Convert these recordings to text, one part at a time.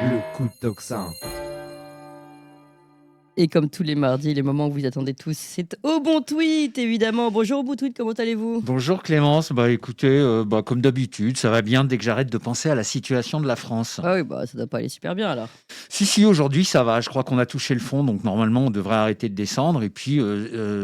Le coup de tocsin. Et comme tous les mardis, les moments que vous attendez tous, c'est au bon tweet, évidemment. Bonjour au bon tweet, comment allez-vous? Bonjour Clémence, écoutez, comme d'habitude, ça va bien dès que j'arrête de penser à la situation de la France. Ah oui, bah ça doit pas aller super bien alors. Si, aujourd'hui ça va, je crois qu'on a touché le fond, donc normalement on devrait arrêter de descendre, et puis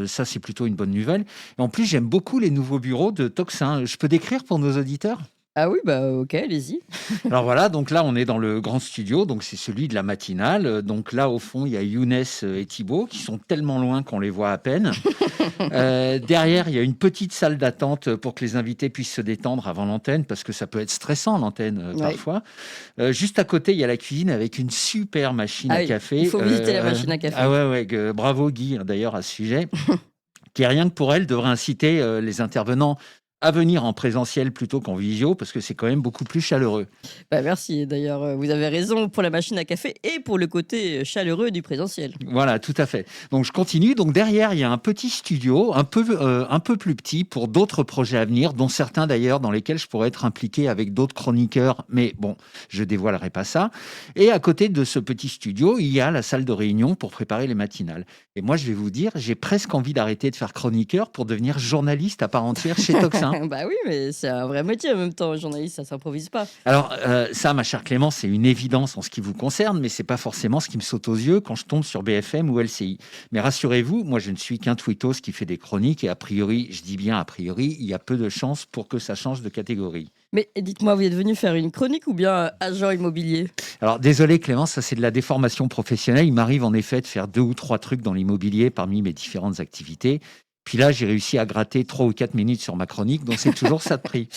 ça c'est plutôt une bonne nouvelle. Et en plus j'aime beaucoup les nouveaux bureaux de Toxin, je peux décrire pour nos auditeurs? Ah oui, bah ok, allez-y. Alors voilà, donc là on est dans le grand studio, donc c'est celui de la matinale, donc là au fond il y a Younes et Thibaut qui sont tellement loin qu'on les voit à peine. Derrière, il y a une petite salle d'attente pour que les invités puissent se détendre avant l'antenne, parce que ça peut être stressant l'antenne Ouais. parfois. Juste à côté, il y a la cuisine avec une super machine Ah à oui, il café. faut visiter la machine à Ah café. ouais, ouais, bravo Guy d'ailleurs à ce sujet, qui rien que pour elle devrait inciter les intervenants à venir en présentiel plutôt qu'en visio, parce que c'est quand même beaucoup plus chaleureux. Bah merci, d'ailleurs, vous avez raison pour la machine à café et pour le côté chaleureux du présentiel. Voilà, tout à fait. Donc je continue. Donc derrière, il y a un petit studio, un peu plus petit pour d'autres projets à venir, dont certains d'ailleurs dans lesquels je pourrais être impliqué avec d'autres chroniqueurs. Mais bon, je dévoilerai pas ça. Et à côté de ce petit studio, il y a la salle de réunion pour préparer les matinales. Et moi, je vais vous dire, j'ai presque envie d'arrêter de faire chroniqueur pour devenir journaliste à part entière chez Toxin. Bah oui, mais c'est un vrai métier en même temps, journaliste, ça s'improvise pas. Alors, ça, ma chère Clémence, c'est une évidence en ce qui vous concerne, mais c'est pas forcément ce qui me saute aux yeux quand je tombe sur BFM ou LCI. Mais rassurez-vous, moi, je ne suis qu'un tweetos qui fait des chroniques et a priori, je dis bien a priori, il y a peu de chances pour que ça change de catégorie. Mais dites-moi, vous êtes venu faire une chronique ou bien agent immobilier? Alors, désolé Clémence, ça c'est de la déformation professionnelle. Il m'arrive en effet de faire 2 ou 3 trucs dans l'immobilier parmi mes différentes activités. Puis là, j'ai réussi à gratter 3 ou 4 minutes sur ma chronique, donc c'est toujours ça de prix.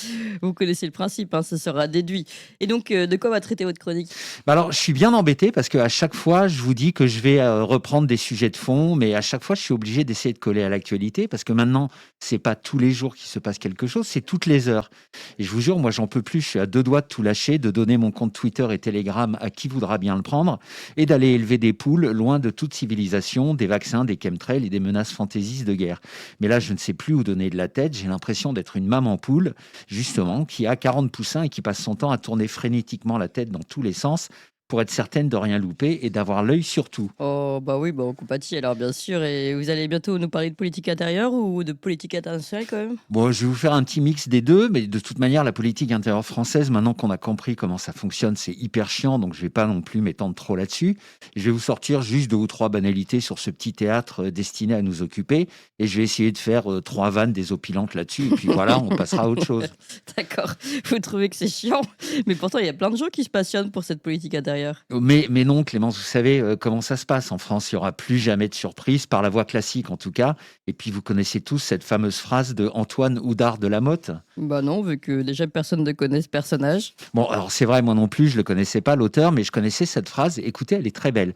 Vous connaissez le principe, hein, ça sera déduit. Et donc, de quoi va traiter votre chronique? Alors, je suis bien embêté parce qu'à chaque fois, je vous dis que je vais reprendre des sujets de fond, mais à chaque fois, je suis obligé d'essayer de coller à l'actualité parce que maintenant, c'est pas tous les jours qu'il se passe quelque chose, c'est toutes les heures. Et je vous jure, moi, j'en peux plus. Je suis à 2 doigts de tout lâcher, de donner mon compte Twitter et Telegram à qui voudra bien le prendre et d'aller élever des poules loin de toute civilisation, des vaccins, des chemtrails et des menaces fantaisistes de guerre. Mais là, je ne sais plus où donner de la tête. J'ai l'impression d'être une maman poule, justement, qui a 40 poussins et qui passe son temps à tourner frénétiquement la tête dans tous les sens pour être certaine de rien louper et d'avoir l'œil sur tout. Oh, bah oui, bah on compatit alors, bien sûr. Et vous allez bientôt nous parler de politique intérieure ou de politique internationale quand même? Bon, je vais vous faire un petit mix des deux, mais de toute manière, la politique intérieure française, maintenant qu'on a compris comment ça fonctionne, c'est hyper chiant, donc je vais pas non plus m'étendre trop là-dessus. Je vais vous sortir juste 2 ou 3 banalités sur ce petit théâtre destiné à nous occuper, et je vais essayer de faire 3 vannes désopilantes là-dessus, et puis voilà, on passera à autre chose. D'accord, vous trouvez que c'est chiant, mais pourtant il y a plein de gens qui se passionnent pour cette politique intérieure. Mais non, Clémence, vous savez comment ça se passe en France. Il n'y aura plus jamais de surprise, par la voie classique en tout cas. Et puis vous connaissez tous cette fameuse phrase de Antoine Houdard de Lamotte. Bah non, vu que déjà personne ne connaît ce personnage. Bon, alors c'est vrai, moi non plus, je ne le connaissais pas, l'auteur, mais je connaissais cette phrase. Écoutez, elle est très belle.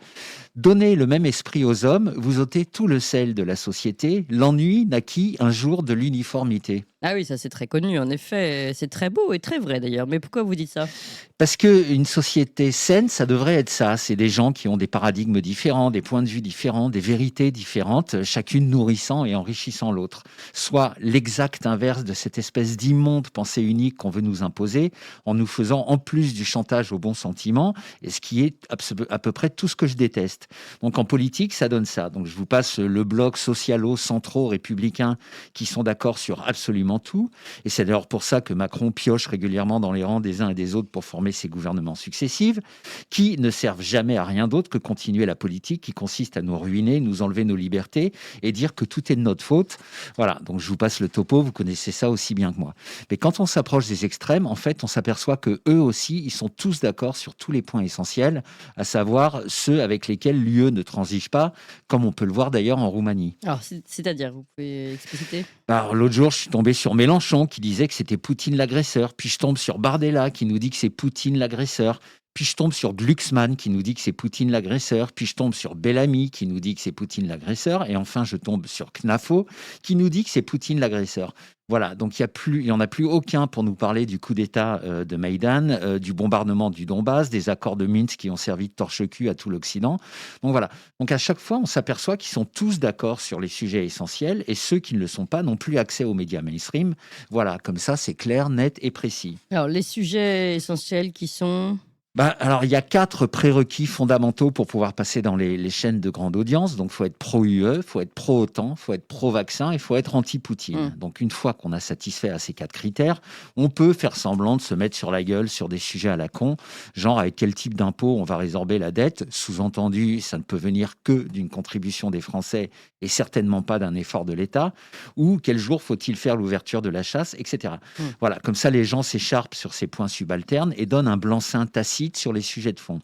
Donnez le même esprit aux hommes, vous ôtez tout le sel de la société. L'ennui naquit un jour de l'uniformité. Ah oui, ça c'est très connu, en effet, c'est très beau et très vrai d'ailleurs. Mais pourquoi vous dites ça? Parce qu'une société saine, ça devrait être ça. C'est des gens qui ont des paradigmes différents, des points de vue différents, des vérités différentes, chacune nourrissant et enrichissant l'autre. Soit l'exact inverse de cette espèce d'immonde pensée unique qu'on veut nous imposer, en nous faisant en plus du chantage au bon sentiment, et ce qui est à peu près tout ce que je déteste. Donc en politique, ça donne ça. Donc je vous passe le bloc socialo-centro-républicain qui sont d'accord sur absolument tout. Et c'est d'ailleurs pour ça que Macron pioche régulièrement dans les rangs des uns et des autres pour former ses gouvernements successifs, qui ne servent jamais à rien d'autre que continuer la politique qui consiste à nous ruiner, nous enlever nos libertés et dire que tout est de notre faute. Voilà, donc je vous passe le topo, vous connaissez ça aussi bien que moi. Mais quand on s'approche des extrêmes, en fait, on s'aperçoit que eux aussi, ils sont tous d'accord sur tous les points essentiels, à savoir ceux avec lesquels l'UE ne transige pas, comme on peut le voir d'ailleurs en Roumanie. Alors, c'est-à-dire, vous pouvez expliciter? Alors, l'autre jour, je suis tombé sur Mélenchon qui disait que c'était Poutine l'agresseur. Puis je tombe sur Bardella qui nous dit que c'est Poutine l'agresseur. Puis je tombe sur Glucksmann qui nous dit que c'est Poutine l'agresseur. Puis je tombe sur Bellamy qui nous dit que c'est Poutine l'agresseur. Et enfin, je tombe sur Knafo qui nous dit que c'est Poutine l'agresseur. Voilà, donc il y en a plus aucun pour nous parler du coup d'État de Maïdan, du bombardement du Donbass, des accords de Minsk qui ont servi de torche-cul à tout l'Occident. Donc voilà, donc à chaque fois, on s'aperçoit qu'ils sont tous d'accord sur les sujets essentiels et ceux qui ne le sont pas n'ont plus accès aux médias mainstream. Voilà, comme ça, c'est clair, net et précis. Alors, les sujets essentiels qui sont... Alors, il y a 4 prérequis fondamentaux pour pouvoir passer dans les chaînes de grande audience. Donc, il faut être pro-UE, il faut être pro-OTAN, il faut être pro-vaccin, il faut être anti-Poutine. Donc, une fois qu'on a satisfait à ces 4 critères, on peut faire semblant de se mettre sur la gueule sur des sujets à la con, genre avec quel type d'impôt on va résorber la dette. Sous-entendu, ça ne peut venir que d'une contribution des Français et certainement pas d'un effort de l'État. Ou quel jour faut-il faire l'ouverture de la chasse, etc. Voilà, comme ça, les gens s'écharpent sur ces points subalternes et donnent un blanc-seing tacite sur les sujets de fond.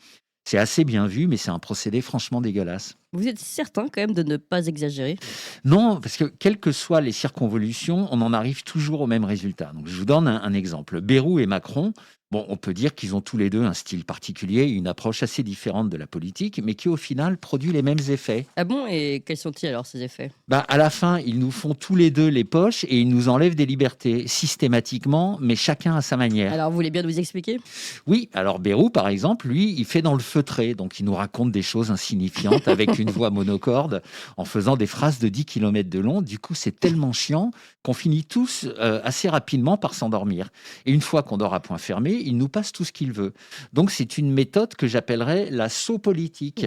C'est assez bien vu, mais c'est un procédé franchement dégueulasse. Vous êtes certain quand même de ne pas exagérer? Non, parce que quelles que soient les circonvolutions, on en arrive toujours au même résultat. Donc, je vous donne un exemple. Bayrou et Macron, bon, on peut dire qu'ils ont tous les deux un style particulier, une approche assez différente de la politique, mais qui au final produit les mêmes effets. Ah bon? Et quels sont-ils alors ces effets? À la fin, ils nous font tous les deux les poches et ils nous enlèvent des libertés, systématiquement, mais chacun à sa manière. Alors vous voulez bien nous expliquer? Oui, alors Bayrou, par exemple, lui, il fait dans le feutré, donc il nous raconte des choses insignifiantes avec une voix monocorde, en faisant des phrases de 10 kilomètres de long. Du coup, c'est tellement chiant qu'on finit tous assez rapidement par s'endormir. Et une fois qu'on dort à point fermé, il nous passe tout ce qu'il veut. Donc c'est une méthode que j'appellerais la soporifique.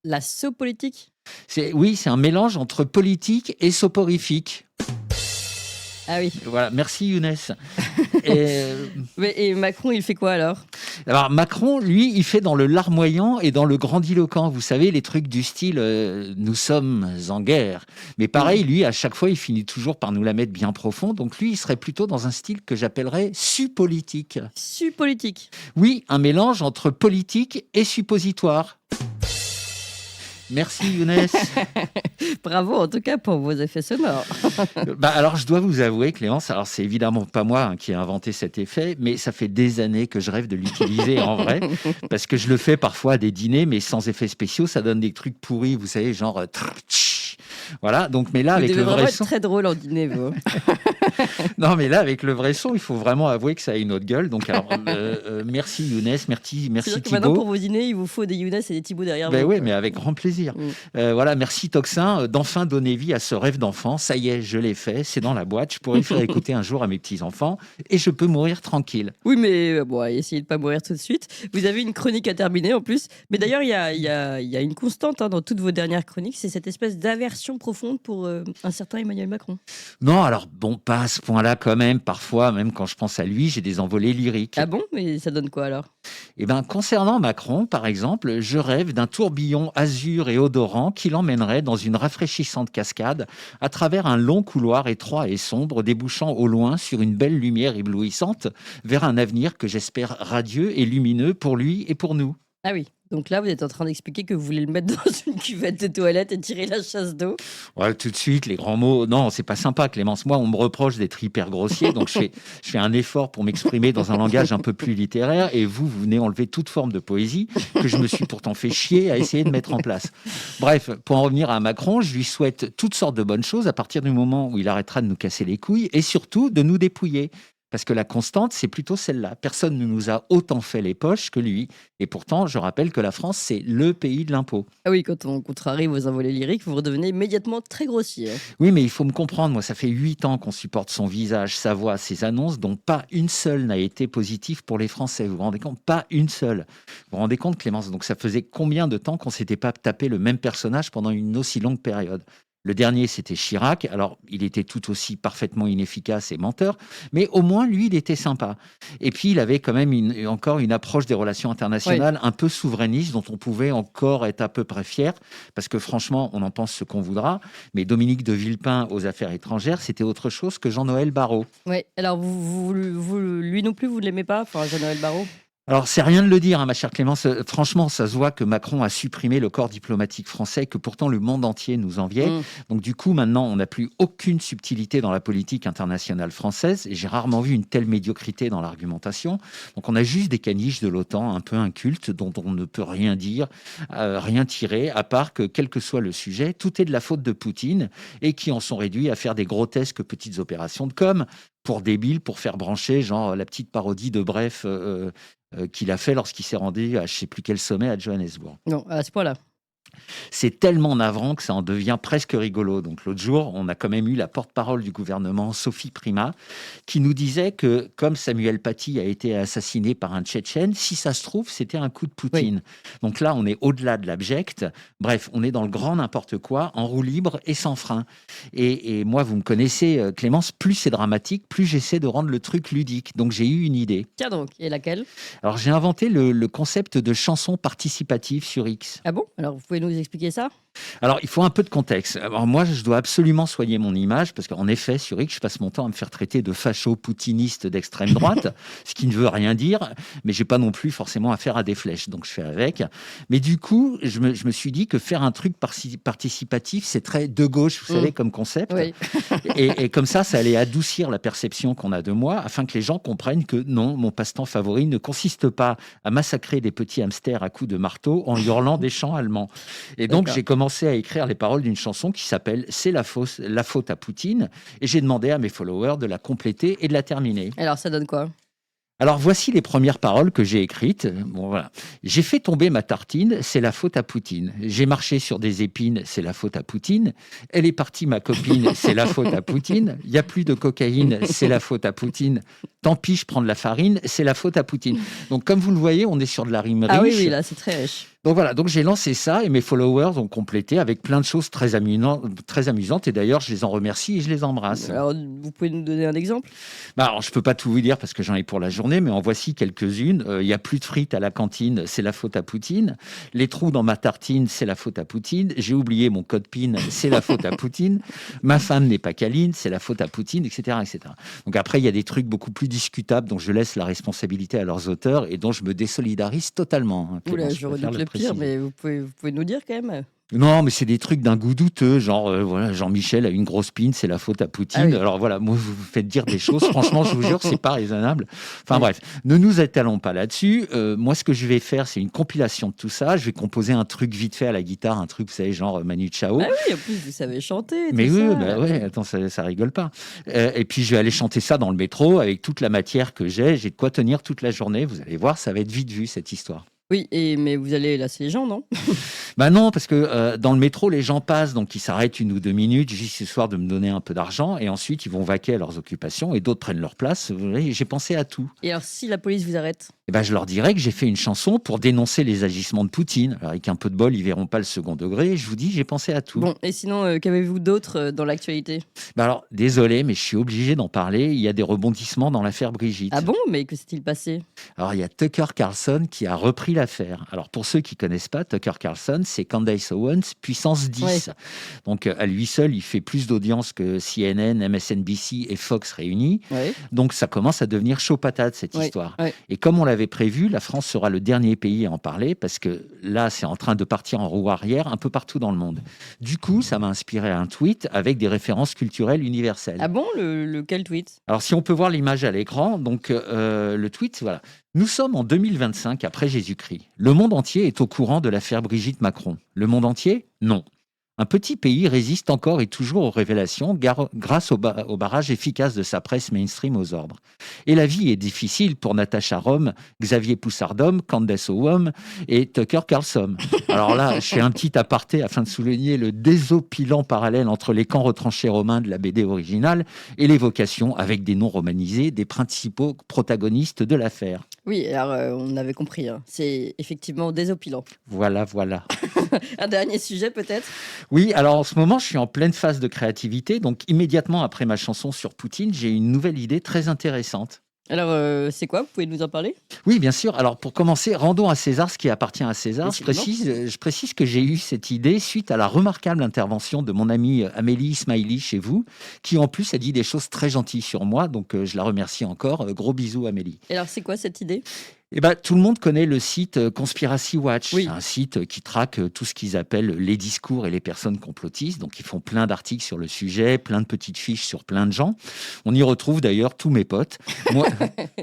La politique? Oui, c'est un mélange entre politique et soporifique. Ah oui. Voilà, merci Younes. Et, Et Macron, il fait quoi alors? alors Macron, lui, il fait dans le larmoyant et dans le grandiloquent. Vous savez, les trucs du style nous sommes en guerre. Mais pareil, lui, à chaque fois, il finit toujours par nous la mettre bien profond. Donc lui, il serait plutôt dans un style que j'appellerais suppolitique. Suppolitique. Oui, un mélange entre politique et suppositoire. Merci Younes. Bravo en tout cas pour vos effets sonores. Alors je dois vous avouer Clémence, alors c'est évidemment pas moi qui ai inventé cet effet, mais ça fait des années que je rêve de l'utiliser en vrai, parce que je le fais parfois à des dîners, mais sans effets spéciaux, ça donne des trucs pourris, vous savez, genre voilà. Donc mais là Vous avec devez le vraiment vrai être son, très drôle en dîner, vous. non mais là avec le vrai son, il faut vraiment avouer que ça a une autre gueule. Donc alors, merci Younes, merci C'est-à-dire que maintenant Thibaut. pour vos dîners, il vous faut des Younes et des Thibaut derrière Ben vous. oui, mais avec grand plaisir. Voilà, merci Toxin d'enfin donner vie à ce rêve d'enfant. Ça y est, je l'ai fait, c'est dans la boîte. Je pourrais le faire écouter un jour à mes petits-enfants et je peux mourir tranquille. Oui, mais bon, essayez de pas mourir tout de suite. Vous avez une chronique à terminer en plus. Mais d'ailleurs, il y a une constante dans toutes vos dernières chroniques, c'est cette espèce d'aversion profonde pour un certain Emmanuel Macron. Non, alors bon, pas à ce point-là quand même. Parfois, même quand je pense à lui, j'ai des envolées lyriques. Ah bon? Mais ça donne quoi alors? Eh bien, concernant Macron, par exemple, je rêve d'un tourbillon azur et odorant qui l'emmènerait dans une rafraîchissante cascade à travers un long couloir étroit et sombre débouchant au loin sur une belle lumière éblouissante vers un avenir que j'espère radieux et lumineux pour lui et pour nous. Ah oui. Donc là, vous êtes en train d'expliquer que vous voulez le mettre dans une cuvette de toilette et tirer la chasse d'eau. Ouais, tout de suite, les grands mots. Non, c'est pas sympa, Clémence. Moi, on me reproche d'être hyper grossier, donc je fais un effort pour m'exprimer dans un langage un peu plus littéraire. Et vous venez enlever toute forme de poésie que je me suis pourtant fait chier à essayer de mettre en place. Bref, pour en revenir à Macron, je lui souhaite toutes sortes de bonnes choses à partir du moment où il arrêtera de nous casser les couilles et surtout de nous dépouiller. Parce que la constante, c'est plutôt celle-là. Personne ne nous a autant fait les poches que lui. Et pourtant, je rappelle que la France, c'est le pays de l'impôt. Ah oui, quand on contrarie vos envolées lyriques, vous redevenez immédiatement très grossier. Oui, mais il faut me comprendre. Moi, ça fait 8 ans qu'on supporte son visage, sa voix, ses annonces, dont pas une seule n'a été positive pour les Français. Vous vous rendez compte? Pas une seule. Vous vous rendez compte, Clémence? Donc, ça faisait combien de temps qu'on s'était pas tapé le même personnage pendant une aussi longue période? Le dernier, c'était Chirac. Alors, il était tout aussi parfaitement inefficace et menteur, mais au moins, lui, il était sympa. Et puis, il avait quand même encore une approche des relations internationales un peu souverainiste, dont on pouvait encore être à peu près fier, parce que franchement, on en pense ce qu'on voudra, mais Dominique de Villepin aux affaires étrangères, c'était autre chose que Jean-Noël Barrot. Oui, alors lui non plus, vous ne l'aimez pas, enfin Jean-Noël Barrot? Alors, c'est rien de le dire, hein, ma chère Clémence. Franchement, ça se voit que Macron a supprimé le corps diplomatique français, que pourtant le monde entier nous enviait. Donc, du coup, maintenant, on n'a plus aucune subtilité dans la politique internationale française. Et j'ai rarement vu une telle médiocrité dans l'argumentation. Donc, on a juste des caniches de l'OTAN un peu incultes, dont on ne peut rien dire, rien tirer, à part que, quel que soit le sujet, tout est de la faute de Poutine et qui en sont réduits à faire des grotesques petites opérations de com' pour débiles, pour faire brancher, genre la petite parodie de Bref qu'il a fait lorsqu'il s'est rendu à je ne sais plus quel sommet à Johannesburg. Non, à ce point-là. C'est tellement navrant que ça en devient presque rigolo. Donc l'autre jour, on a quand même eu la porte-parole du gouvernement, Sophie Prima, qui nous disait que comme Samuel Paty a été assassiné par un Tchétchène, si ça se trouve, c'était un coup de Poutine. Donc là, on est au-delà de l'abject. Bref, on est dans le grand n'importe quoi, en roue libre et sans frein. Et moi, vous me connaissez, Clémence, plus c'est dramatique, plus j'essaie de rendre le truc ludique. Donc j'ai eu une idée. Tiens donc, et laquelle? Alors j'ai inventé le concept de chanson participative sur X. Ah bon? Alors vous pouvez nous expliquer ça? Alors, il faut un peu de contexte. Alors, moi, je dois absolument soigner mon image parce qu'en effet, sur X, je passe mon temps à me faire traiter de facho-poutiniste d'extrême droite, ce qui ne veut rien dire, mais j'ai pas non plus forcément affaire à des flèches, donc je fais avec. Mais du coup, je me suis dit que faire un truc participatif, c'est très de gauche, vous savez, comme concept. Oui. Et comme ça allait adoucir la perception qu'on a de moi, afin que les gens comprennent que non, mon passe-temps favori ne consiste pas à massacrer des petits hamsters à coups de marteau en hurlant des chants allemands. Et donc, D'accord. j'ai commencé à écrire les paroles d'une chanson qui s'appelle C'est la faute à Poutine. Et j'ai demandé à mes followers de la compléter et de la terminer. Alors ça donne quoi? Alors voici les premières paroles que j'ai écrites. Bon voilà. J'ai fait tomber ma tartine, c'est la faute à Poutine. J'ai marché sur des épines, c'est la faute à Poutine. Elle est partie ma copine, c'est la faute à Poutine. Il y a plus de cocaïne, c'est la faute à Poutine. Tant pis, je prends de la farine, c'est la faute à Poutine. Donc comme vous le voyez, on est sur de la rime riche. Ah oui, là c'est très riche. Donc voilà, donc j'ai lancé ça et mes followers ont complété avec plein de choses très amusantes. Et d'ailleurs, je les en remercie et je les embrasse. Alors vous pouvez nous donner un exemple? Alors, je peux pas tout vous dire parce que j'en ai pour la journée, mais en voici quelques-unes. Il y a plus de frites à la cantine, c'est la faute à Poutine. Les trous dans ma tartine, c'est la faute à Poutine. J'ai oublié mon code PIN, c'est la faute à Poutine. Ma femme n'est pas câline, c'est la faute à Poutine, etc., etc. Donc après, il y a des trucs beaucoup plus discutables dont je laisse la responsabilité à leurs auteurs et dont je me désolidarise totalement. Oula, Clémence, je préfère redoute le pire, préciser. mais vous pouvez nous dire quand même. Non, mais c'est des trucs d'un goût douteux, genre voilà, Jean-Michel a une grosse pine, c'est la faute à Poutine. Ah oui. Alors voilà, moi vous vous faites dire des choses, franchement, je vous jure, c'est pas raisonnable. Enfin bref, ne nous étalons pas là-dessus. Moi, ce que je vais faire, c'est une compilation de tout ça. Je vais composer un truc vite fait à la guitare, un truc, vous savez, genre Manu Chao. Ah oui, en plus vous savez chanter. Mais tout oui, ça. bah ouais, attends, ça rigole pas. Et puis je vais aller chanter ça dans le métro avec toute la matière que j'ai. J'ai de quoi tenir toute la journée. Vous allez voir, ça va être vite vu cette histoire. Oui, mais vous allez lasser les gens, non? Bah non, parce que dans le métro, les gens passent, donc ils s'arrêtent 1 ou 2 minutes, juste histoire de me donner un peu d'argent, et ensuite ils vont vaquer à leurs occupations, et d'autres prennent leur place. Vous voyez, j'ai pensé à tout. Et alors si la police vous arrête? Et ben, je leur dirais que j'ai fait une chanson pour dénoncer les agissements de Poutine. Alors, avec un peu de bol, ils verront pas le second degré. Je vous dis, j'ai pensé à tout. Bon, et sinon, qu'avez-vous d'autre dans l'actualité? Bah alors, désolé, mais je suis obligé d'en parler. Il y a des rebondissements dans l'affaire Brigitte. Ah bon? Mais que s'est-il passé? Alors, il y a Tucker Carlson qui a repris l'affaire. Alors, pour ceux qui connaissent pas, Tucker Carlson, c'est Candace Owens, puissance 10. Ouais. Donc, à lui seul, il fait plus d'audience que CNN, MSNBC et Fox réunis. Ouais. Donc, ça commence à devenir chaud patate, cette Ouais, histoire. ouais. Et comme on l'avait prévu, la France sera le dernier pays à en parler parce que là, c'est en train de partir en roue arrière un peu partout dans le monde. Du coup, ça m'a inspiré un tweet avec des références culturelles universelles. Ah bon? Lequel tweet? Alors, si on peut voir l'image à l'écran, donc le tweet, voilà. Nous sommes en 2025 après Jésus-Christ. Le monde entier est au courant de l'affaire Brigitte Macron. Le monde entier? Non. Un petit pays résiste encore et toujours aux révélations grâce au barrage efficace de sa presse mainstream aux ordres. Et la vie est difficile pour Natacha Rome, Xavier Poussardom, Candace Owens et Tucker Carlson. Alors là, je fais un petit aparté afin de souligner le désopilant parallèle entre les camps retranchés romains de la BD originale et l'évocation, avec des noms romanisés, des principaux protagonistes de l'affaire. Oui, alors on avait compris. Hein. C'est effectivement désopilant. Voilà, voilà. Un dernier sujet peut-être? Oui, alors en ce moment, je suis en pleine phase de créativité. Donc, immédiatement après ma chanson sur Poutine, j'ai une nouvelle idée très intéressante. Alors, c'est quoi? Vous pouvez nous en parler? Oui, bien sûr. Alors, pour commencer, rendons à César ce qui appartient à César. Je Décidément. précise que j'ai eu cette idée suite à la remarquable intervention de mon amie Amélie Ismaili chez vous, qui en plus a dit des choses très gentilles sur moi. Donc, je la remercie encore. Gros bisous, Amélie. Et alors, c'est quoi cette idée? Eh ben, tout le monde connaît le site Conspiracy Watch. Oui. C'est un site qui traque tout ce qu'ils appellent les discours et les personnes complotistes. Donc, ils font plein d'articles sur le sujet, plein de petites fiches sur plein de gens. On y retrouve d'ailleurs tous mes potes.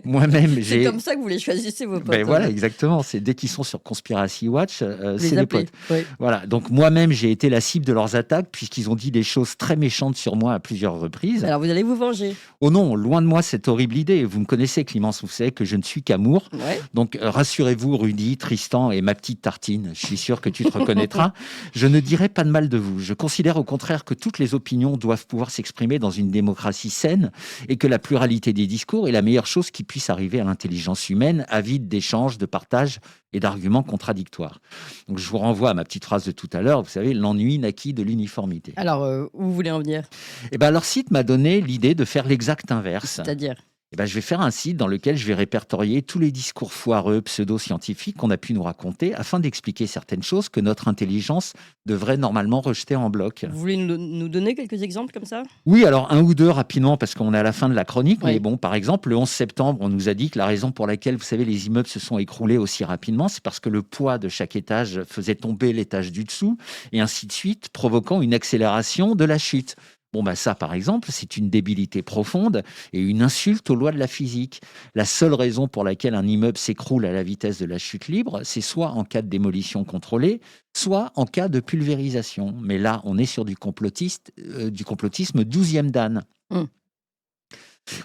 Moi-même, C'est j'ai... comme ça que vous les choisissez, vos potes. Ben voilà, exactement. C'est dès qu'ils sont sur Conspiracy Watch, c'est les appeler. potes. Ouais. Voilà. Donc, moi-même, j'ai été la cible de leurs attaques puisqu'ils ont dit des choses très méchantes sur moi à plusieurs reprises. Alors, vous allez vous venger. Oh non, loin de moi cette horrible idée. Vous me connaissez, Clémence, vous savez que je ne suis qu'amour. Ouais. Ouais. Donc, rassurez-vous, Rudy, Tristan et ma petite tartine, je suis sûr que tu te reconnaîtras. Je ne dirai pas de mal de vous. Je considère au contraire que toutes les opinions doivent pouvoir s'exprimer dans une démocratie saine et que la pluralité des discours est la meilleure chose qui puisse arriver à l'intelligence humaine, avide d'échanges, de partage et d'arguments contradictoires. Donc, je vous renvoie à ma petite phrase de tout à l'heure. Vous savez, l'ennui naquit de l'uniformité. Alors, où vous voulez en venir? Et ben, leur site m'a donné l'idée de faire l'exact inverse. C'est-à-dire? Eh ben, je vais faire un site dans lequel je vais répertorier tous les discours foireux, pseudo-scientifiques qu'on a pu nous raconter afin d'expliquer certaines choses que notre intelligence devrait normalement rejeter en bloc. Vous voulez nous donner quelques exemples comme ça? Oui, alors un ou deux rapidement parce qu'on est à la fin de la chronique. Oui. Mais bon, par exemple, le 11 septembre, on nous a dit que la raison pour laquelle, vous savez, les immeubles se sont écroulés aussi rapidement, c'est parce que le poids de chaque étage faisait tomber l'étage du dessous et ainsi de suite, provoquant une accélération de la chute. Bon, bah ça, par exemple, c'est une débilité profonde et une insulte aux lois de la physique. La seule raison pour laquelle un immeuble s'écroule à la vitesse de la chute libre, c'est soit en cas de démolition contrôlée, soit en cas de pulvérisation. Mais là, on est sur du complotisme 12e dan.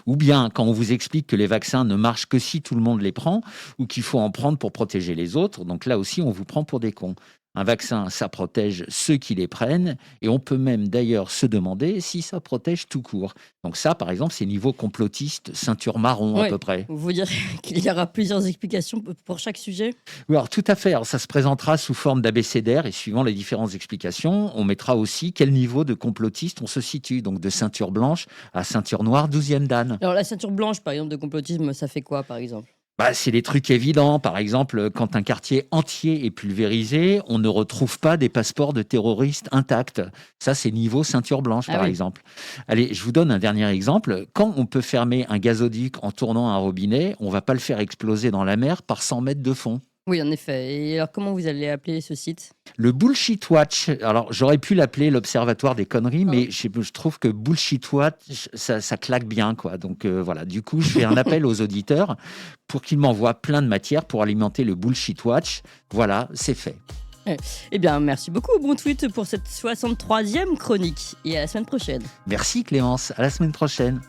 Ou bien quand on vous explique que les vaccins ne marchent que si tout le monde les prend, ou qu'il faut en prendre pour protéger les autres. Donc là aussi, on vous prend pour des cons. Un vaccin, ça protège ceux qui les prennent, et on peut même d'ailleurs se demander si ça protège tout court. Donc ça, par exemple, c'est niveau complotiste, ceinture marron à peu près. Vous direz qu'il y aura plusieurs explications pour chaque sujet? Oui, alors tout à fait. Alors, ça se présentera sous forme d'abécédaire, et suivant les différentes explications, on mettra aussi quel niveau de complotiste on se situe. Donc de ceinture blanche à ceinture noire, 12e dan. Alors la ceinture blanche, par exemple, de complotisme, ça fait quoi, par exemple? C'est des trucs évidents. Par exemple, quand un quartier entier est pulvérisé, on ne retrouve pas des passeports de terroristes intacts. Ça, c'est niveau ceinture blanche, par exemple. Allez, je vous donne un dernier exemple. Quand on peut fermer un gazoduc en tournant un robinet, on ne va pas le faire exploser dans la mer par 100 mètres de fond. Oui, en effet. Et alors, comment vous allez appeler ce site? Le Bullshit Watch. Alors, j'aurais pu l'appeler l'Observatoire des conneries, mais je trouve que Bullshit Watch, ça claque bien, quoi. Donc, voilà. Du coup, je fais un appel aux auditeurs pour qu'ils m'envoient plein de matière pour alimenter le Bullshit Watch. Voilà, c'est fait. Eh bien, merci beaucoup, Bon Tweet, pour cette 63e chronique. Et à la semaine prochaine. Merci, Clémence. À la semaine prochaine.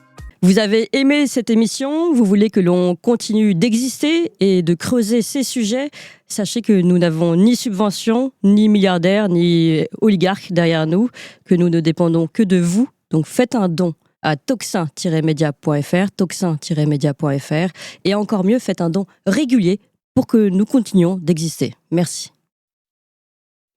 Vous avez aimé cette émission, vous voulez que l'on continue d'exister et de creuser ces sujets, sachez que nous n'avons ni subvention, ni milliardaires, ni oligarques derrière nous, que nous ne dépendons que de vous. Donc faites un don à toxin-media.fr, toxin-media.fr, et encore mieux, faites un don régulier pour que nous continuions d'exister. Merci.